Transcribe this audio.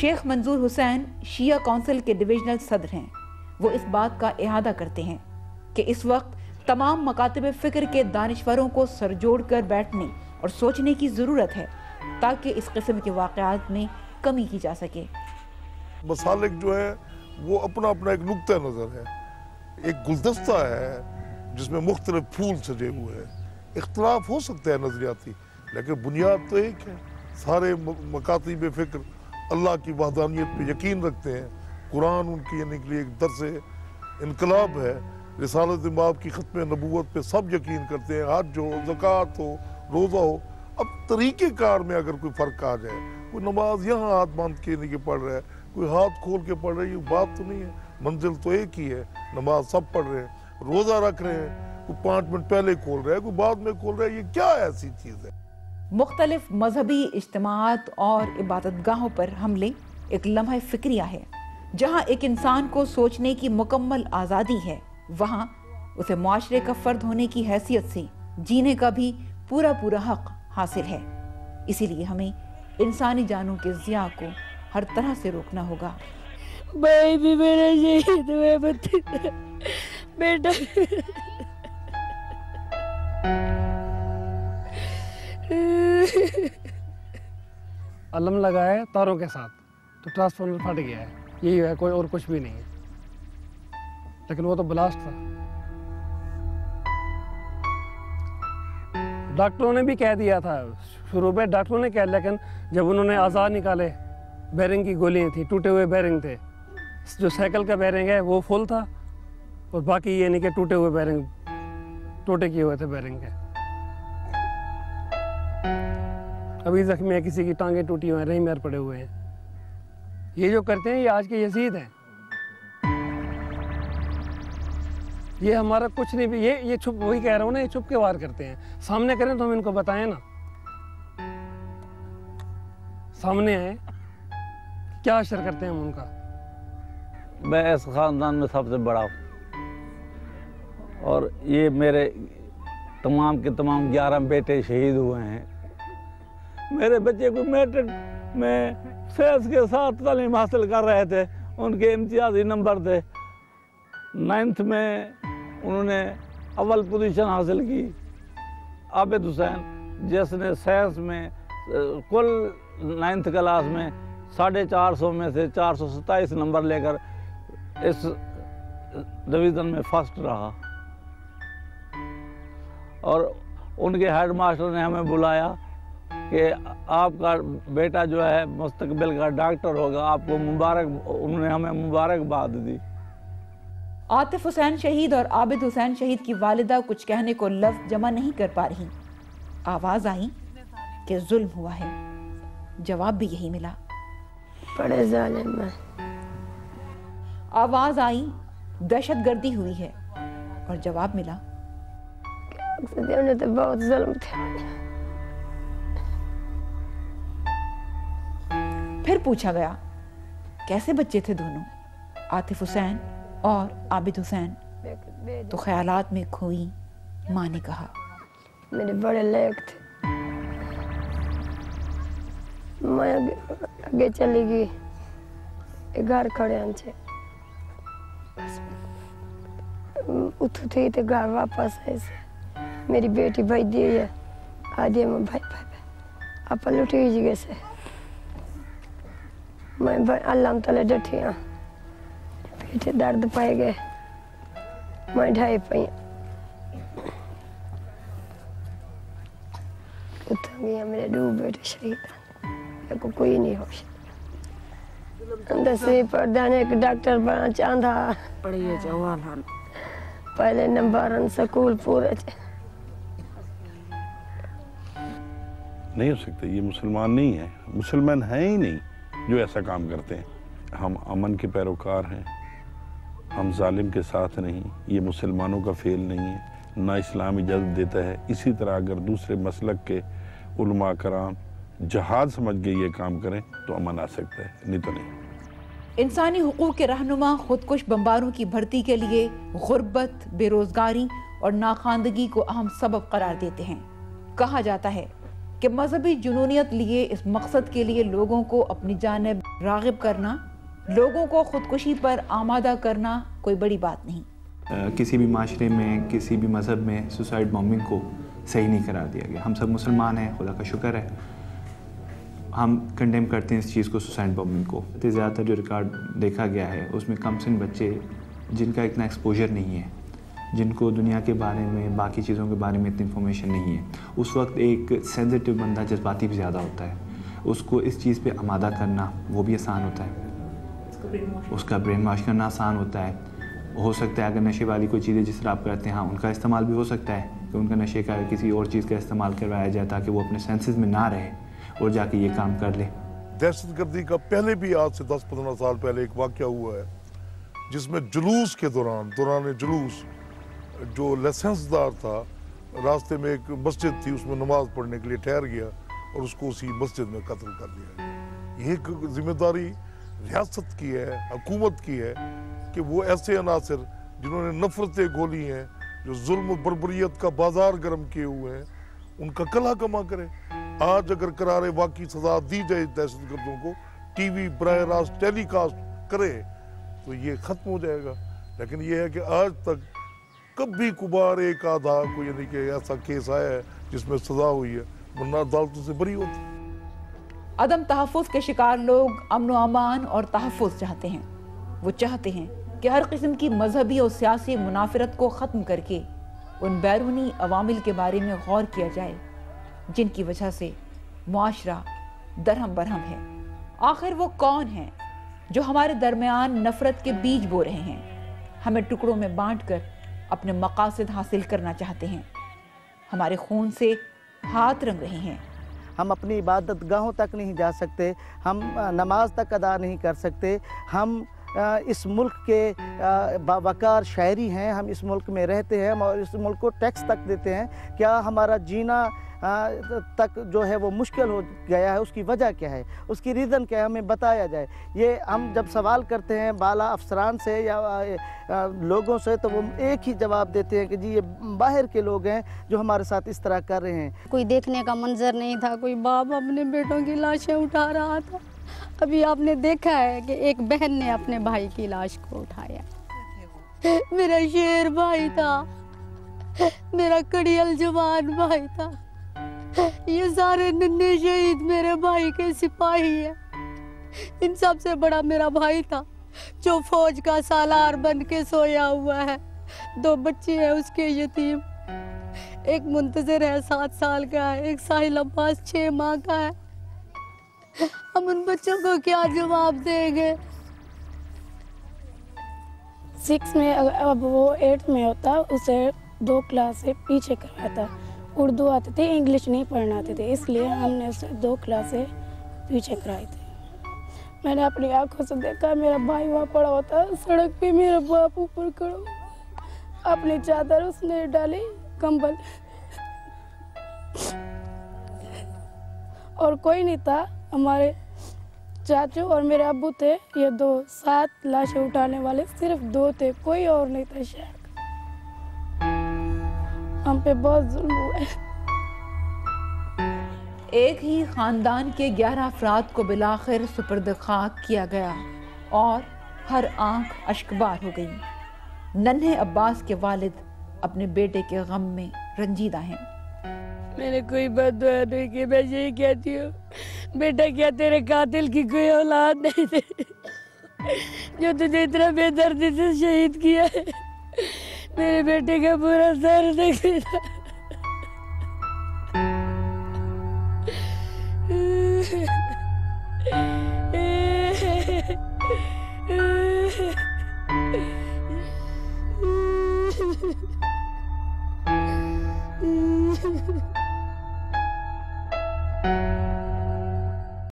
शेख मंजूर हुसैन शिया काउंसिल के डिविजनल सदर हैं। वो इस बात का इहादा करते हैं कि इस वक्त तमाम मकातब फ़िक्र के दानिशवरों को सरजोड़ कर बैठने और सोचने की ज़रूरत है ताकि इस किस्म के वाक़यात में कमी की जा सके। मसालिक जो है वो अपना अपना एक नुक्ता नज़र है, एक गुलदस्ता है जिसमें मुख्तलिफ फूल सजे हुए हैं। इख्तलाफ हो सकता है नजरियाती, लेकिन बुनियाद तो एक है। सारे मकातिब फ़िक्र अल्लाह की वहदानियत पे यकीन रखते हैं। कुरान उनकी यानी के लिए एक दर्स इनकलाब है। रिसालत इमाम की ख़त्म नबूवत पे सब यकीन करते हैं। हज हो, ज़कात हो, रोज़ा हो। अब तरीक़ेकार में अगर कोई फ़र्क आ जाए, कोई नमाज यहाँ हाथ बांध के नहीं के पढ़ रहा है, कोई हाथ खोल के पढ़ रहा है, ये बात तो नहीं है। मंजिल तो एक ही है, नमाज सब पढ़ रहे हैं, रोज़ा रख रहे हैं, कोई 5 मिनट पहले खोल रहा है, कोई बाद में खोल रहा है। ये क्या ऐसी चीज़ है? मुख्तलिफ मजहबी इज्तिमाआत और इबादतगाहों पर हमले एक लम्हा फ़िक्रिया है। जहाँ एक इंसान को सोचने की मुकम्मल आज़ादी है, वहाँ उसे मुआशरे का फ़र्द होने की हैसियत से जीने का भी पूरा पूरा हक हासिल है। इसीलिए हमें इंसानी जानों के ज़िया को हर तरह से रोकना होगा। भाई भी मेरा शहीद हुए बेटा। अलम लगाए तारों के साथ तो ट्रांसफार्मर फट गया है, यही है, कोई और कुछ भी नहीं है। लेकिन वो तो ब्लास्ट था। डॉक्टरों ने भी कह दिया था, शुरू में डॉक्टरों ने कहा, लेकिन जब उन्होंने औजार निकाले, बैरिंग की गोलियां थी, टूटे हुए बैरिंग थे। जो साइकिल का बैरिंग है वो फुल था और बाकी ये नहीं कि टूटे हुए बैरिंग, टोटे किए हुए थे बैरिंग के। अभी जख्मी है, किसी की टांगें टूटी हुई हैं, रही मैर पड़े हुए हैं। ये जो करते हैं ये आज के यजीद हैं। ये हमारा कुछ नहीं भी, ये छुप, वही कह रहा हूँ ना, ये छुप के वार करते हैं। सामने करें तो हम इनको बताएं ना, सामने आए, क्या असर करते हैं हम उनका। मैं इस ख़ानदान में सबसे बड़ा हूँ और ये मेरे तमाम के तमाम 11 बेटे शहीद हुए हैं। मेरे बच्चे को मैट्रिक में फैज़ के साथ तालीम हासिल कर रहे थे, उनके इम्तियाजी नंबर थे। 9th में उन्होंने अव्वल पोजीशन हासिल की। आबिद हुसैन जिसने साइंस में कुल 9th क्लास में 450 में से 427 नंबर लेकर इस डिवीज़न में फर्स्ट रहा। और उनके हेड मास्टर ने हमें बुलाया कि आपका बेटा जो है मुस्तकबिल का डॉक्टर होगा, आपको मुबारक, उन्होंने हमें मुबारकबाद दी। आतिफ हुसैन शहीद और आबिद हुसैन शहीद की वालिदा कुछ कहने को लफ्ज़ जमा नहीं कर पा रही। आवाज़ आई कि जुल्म हुआ है, जवाब भी यही मिला, बड़े जालिम है। आवाज़ आई दहशतगर्दी हुई है और जवाब मिला, उन्हें तो बहुत जुल्म थे। फिर पूछा गया कैसे बच्चे थे दोनों, आतिफ हुसैन और आबिद हुसैन। तो ख्यालात में खोई माँ ने कहा, मेरे बड़े लायक थे। मैं आगे चली गई, घर खड़े हैं उठू थी तो घर वापस आई से मेरी बेटी भाई दी है आदि में भाई आप लुटी गए से मैं भाई अल्लाह तले डठी हाँ पीछे दर्द पाए गए मैं ढाई पाई उठ गया मेरे 2 बेटे शहीद को कोई नहीं हो 10वीं पढ़ने एक डॉक्टर बनना चाहता पढ़िए जवान पहले नंबर स्कूल पूरे नहीं हो सकते। ये मुसलमान नहीं है, मुसलमान हैं ही नहीं जो ऐसा काम करते हैं। हम अमन के पैरोकार हैं, हम जालिम के साथ नहीं। ये मुसलमानों का फेल नहीं है, ना इस्लाम इजाज़त देता है। इसी तरह अगर दूसरे मसलक के उलमा कराम जहाद समझ के ये काम करें तो अमन आ सकता है, नहीं तो नहीं। इंसानी हुकूक के रहनुमा खुदकुश बमबारों की भर्ती के लिए गुर्बत, बेरोजगारी और नाखानदगी को अहम सबब करार देते हैं। कहा जाता है कि मजहबी जुनूनियत लिए इस मकसद के लिए लोगों को अपनी जानिब राग़िब करना, लोगों को खुदकुशी पर आमादा करना कोई बड़ी बात नहीं। किसी भी माशरे में, किसी भी मज़हब में सुसाइड बॉम्बिंग को सही नहीं करार दिया गया। हम सब मुसलमान हैं, खुदा का शुक्र है, हम कंडेम करते हैं इस चीज़ को, सुसाइड बॉम्बिंग को। ज़्यादातर जो रिकॉर्ड देखा गया है उसमें कम सिन बच्चे जिनका इतना एक्सपोजर नहीं है, जिनको दुनिया के बारे में, बाकी चीज़ों के बारे में इतनी इन्फॉर्मेशन नहीं है, उस वक्त एक सेंसिटिव बंदा जज्बाती भी ज़्यादा होता है, उसको इस चीज़ पे आमादा करना वो भी आसान होता है, उसका ब्रेन वॉश करना आसान होता है। हो सकता है अगर नशे वाली कोई चीज़ें जिस तरह आप करते हैं, हाँ उनका इस्तेमाल भी हो सकता है कि उनका नशे का किसी और चीज़ का इस्तेमाल करवाया जाए ताकि वो अपने सेंसेस में ना रहे और जाके ये काम कर ले। दहशतगर्दी का पहले भी आज से 10-15 साल पहले एक वाक़या हुआ है जिसमें जुलूस के दौरान जुलूस जो लाइसेंसदार था रास्ते में एक मस्जिद थी, उसमें नमाज पढ़ने के लिए ठहर गया और उसको उसी मस्जिद में कत्ल कर दिया गया। ये जिम्मेदारी रियासत की है, हुकूमत की है कि वो ऐसे अनासर जिन्होंने नफरतें घोली हैं, जो जुल्म बर्बरियत का बाजार गर्म किए हुए हैं, उनका कला कमा करे। आज अगर करारे वाकई सजा दी जाए दहशतगर्दों को, टीवी बराह रास्त टेलीकास्ट करे तो ये खत्म हो जाएगा। लेकिन ये है कि आज तक कभी कुबार एक आधा कोई यानी कि ऐसा केस आया है जिसमें सजा हुई है, वरना अदालतों से बरी होती। अदम तहफ़्फ़ुज़ के शिकार लोग अमन व अमान और तहफ़्फ़ुज़ चाहते हैं। वो चाहते हैं कि हर किस्म की मजहबी और सियासी मुनाफरत को ख़त्म करके उन बैरूनी अवामिल के बारे में गौर किया जाए जिनकी वजह से मुआशरा दरहम बरहम है। आखिर वो कौन हैं जो हमारे दरमियान नफरत के बीज बो रहे हैं, हमें टुकड़ों में बांट कर अपने मकासद हासिल करना चाहते हैं, हमारे खून से हाथ रंग रहे हैं। हम अपनी इबादत गाहों तक नहीं जा सकते, हम नमाज तक अदा नहीं कर सकते, हम इस मुल्क के बावकार शायरी हैं, हम इस मुल्क में रहते हैं, हम और इस मुल्क को टैक्स तक देते हैं। क्या हमारा जीना तक जो है वो मुश्किल हो गया है, उसकी वजह क्या है, उसकी रीज़न क्या है, हमें बताया जाए। ये हम जब सवाल करते हैं बाला अफसरान से या लोगों से तो वो एक ही जवाब देते हैं कि जी ये बाहर के लोग हैं जो हमारे साथ इस तरह कर रहे हैं। कोई देखने का मंजर नहीं था, कोई बाप अपने बेटों की लाशें उठा रहा था। अभी आपने देखा है कि एक बहन ने अपने भाई की लाश को उठाया। मेरा शेर भाई था, मेरा कड़ियल जवान भाई था। ये सारे नन्हे शहीद मेरे भाई के सिपाही हैं। इन सब से बड़ा मेरा भाई था जो फौज का सालार बन के सोया हुआ है। 2 बच्चे हैं उसके यतीम, एक मुंतजर है 7 साल का है, एक साहिल अब्बास 6 माह का है। हम उन बच्चों को क्या जवाब देंगे? 6 में, अब वो 8 में होता, उसे 2 क्लास से पीछे करवाया था। उर्दू आती थी, इंग्लिश नहीं पढ़ना आते थे, इसलिए हमने उसे 2 क्लास से पीछे कराई थी। मैंने अपनी आंखों से देखा मेरा भाई वहाँ पड़ा होता, सड़क पे मेरा बाप ऊपर खड़ा, अपनी चादर उसने डाली, कंबल, और कोई नहीं था। हमारे चाचू और मेरे अब्बू थे, ये 2 7 लाशें उठाने वाले सिर्फ 2 थे, कोई और नहीं था। शायद हम पे बहुत जुल्म हुआ है। एक ही खानदान के 11 अफराद को बिलाखिर सुपर्द खाक किया गया और हर आंख अश्कबार हो गई। नन्हे अब्बास के वालिद अपने बेटे के गम में रंजीदा हैं। मैंने कोई बददुआ नहीं की, मैं यही कहती हूँ बेटा, क्या तेरे कातिल की कोई औलाद नहीं थी जो तुझे इतना बेदर्दी से शहीद किया है? मेरे बेटे का पूरा सर देखा।